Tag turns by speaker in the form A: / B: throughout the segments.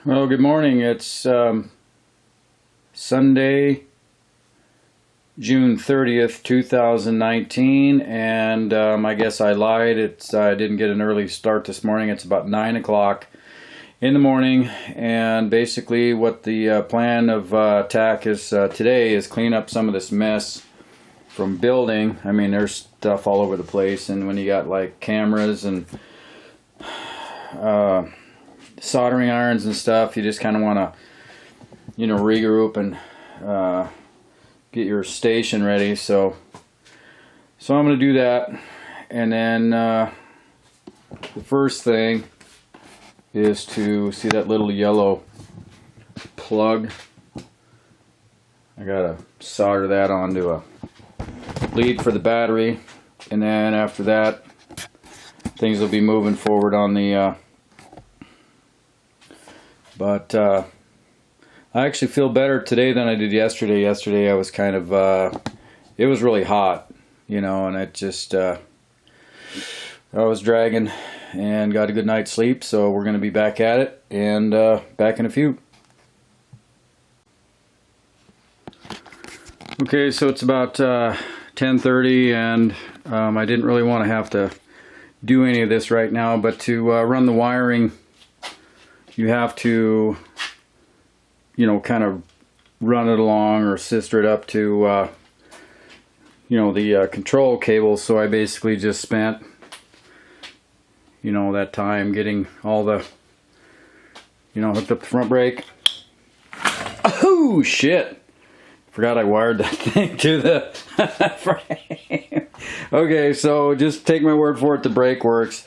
A: Well, good morning. It's Sunday, June 30th, 2019, and I guess I lied. I didn't get an early start this morning. It's about 9 o'clock in the morning, and basically what the plan of attack is today is clean up some of this mess from building. I mean, there's stuff all over the place, and when you got like cameras and soldering irons and stuff, you just kind of want to, regroup and get your station ready. So I'm going to do that, and then the first thing is to see that little yellow plug. I gotta solder that onto a lead for the battery, and then after that things will be moving forward on the but I actually feel better today than I did yesterday. Yesterday I was kind of it was really hot, and it just I was dragging and got a good night's sleep. So we're going to be back at it, and back in a few. Okay, so it's about 10:30, and I didn't really want to have to do any of this right now, but to run the wiring, you have to, kind of run it along or sister it up to, the control cable. So I basically just spent, that time getting all the, hooked up the front brake. Oh, shit. Forgot I wired that thing to the frame. Okay, so just take my word for it, the brake works.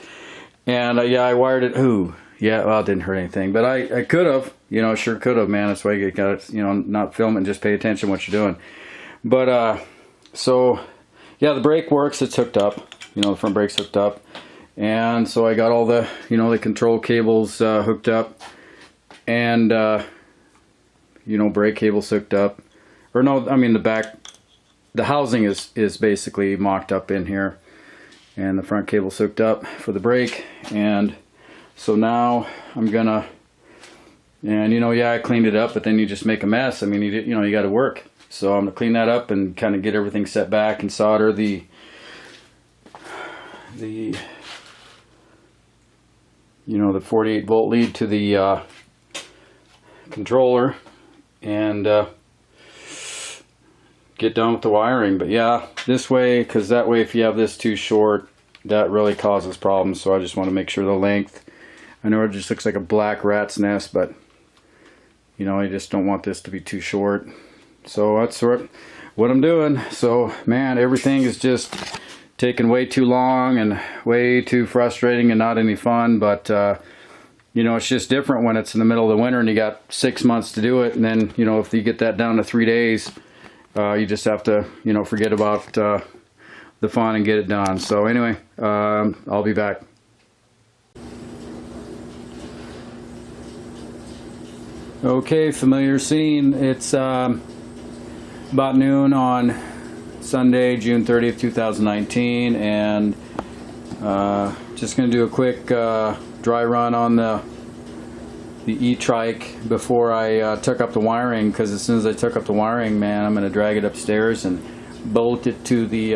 A: And yeah, I wired it. Ooh. Yeah, well, it didn't hurt anything, but I could have, sure could have, man. That's why you got to, not film it and just pay attention to what you're doing. But, so, yeah, the brake works. It's hooked up, the front brake's hooked up. And so I got all the, the control cables hooked up, and, brake cables hooked up. Or no, I mean the housing is basically mocked up in here, and the front cable's hooked up for the brake. And so now I'm gonna, and yeah, I cleaned it up, but then you just make a mess. I mean, you got to work. So I'm gonna clean that up and kind of get everything set back and solder the 48 volt lead to the controller, and get done with the wiring. But yeah, this way, because that way if you have this too short, that really causes problems. So I just want to make sure the length. I know it just looks like a black rat's nest, but I just don't want this to be too short. So that's what I'm doing. So man, everything is just taking way too long and way too frustrating and not any fun. But it's just different when it's in the middle of the winter and you got 6 months to do it. And then if you get that down to 3 days, you just have to forget about the fun and get it done. So anyway, I'll be back. Okay, familiar scene. It's about noon on Sunday, June 30th, 2019, and just going to do a quick dry run on the Etrike before I took up the wiring, because as soon as I took up the wiring, man, I'm going to drag it upstairs and bolt it to the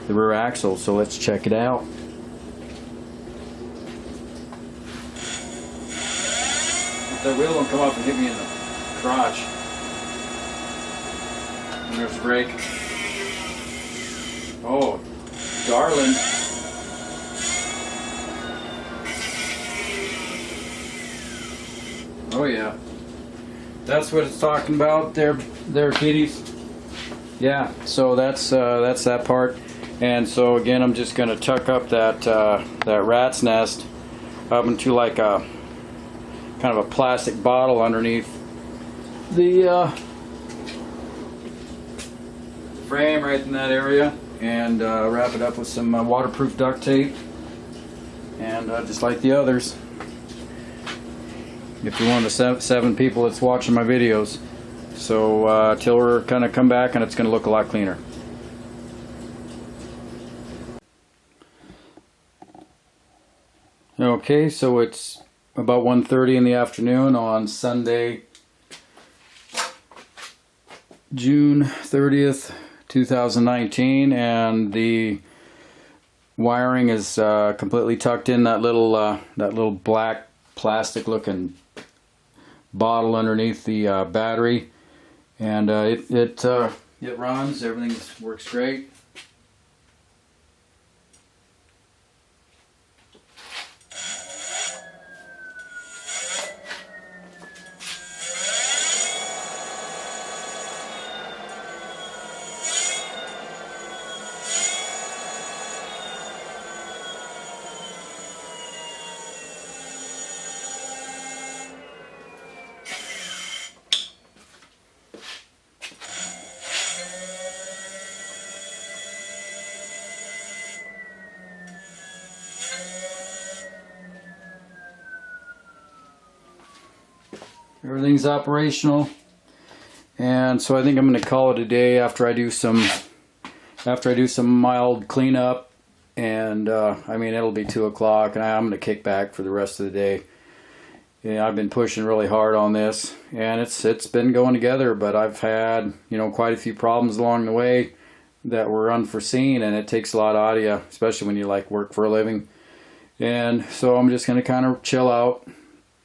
A: rear axle. So let's check it out. The wheel don't come up and hit me in the crotch. And there's the brake. Oh, darling. Oh yeah. That's what it's talking about there, kiddies. Yeah, so that's that part. And so again, I'm just gonna tuck up that rat's nest up into like a kind of a plastic bottle underneath the frame right in that area, and wrap it up with some waterproof duct tape, and just like the others, if you're one of the seven people that's watching my videos. So till we're kind of come back, and it's going to look a lot cleaner. Okay, so it's about 1:30 in the afternoon on Sunday, June 30th, 2019, and the wiring is completely tucked in that little black plastic looking bottle underneath the battery, and it runs. Everything works great. Everything's operational, and so I think I'm going to call it a day after I do some mild cleanup, and I mean, it'll be 2 o'clock, and I'm going to kick back for the rest of the day. Yeah, I've been pushing really hard on this, and it's been going together, but I've had, you know, quite a few problems along the way that were unforeseen, and it takes a lot out of you, especially when you like work for a living. And so I'm just going to kind of chill out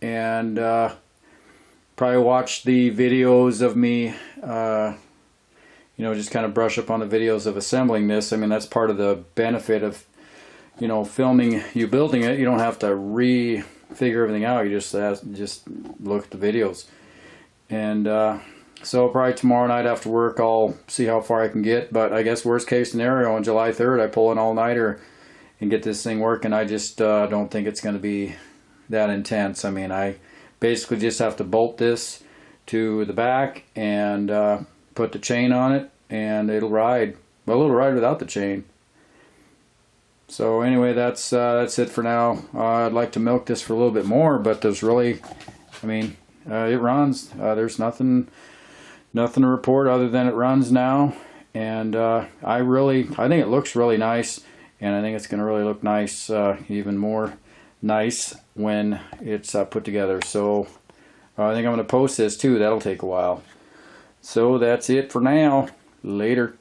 A: and probably watch the videos of me, you know, just kind of brush up on the videos of assembling this. I mean, that's part of the benefit of, you know, filming you building it. You don't have to figure everything out. You just look at the videos. And so probably tomorrow night after work I'll see how far I can get. But I guess worst case scenario, on July 3rd I pull an all-nighter and get this thing working. I just don't think it's going to be that intense. I mean, I basically just have to bolt this to the back and put the chain on it, and it'll ride. Well, it'll ride without the chain. So anyway, that's it for now. I'd like to milk this for a little bit more, but there's really, I mean, it runs. There's nothing to report other than it runs now, and I think it looks really nice, and I think it's going to really look nice, even more nice when it's put together. So I think I'm going to post this too. That'll take a while. So that's it for now. Later.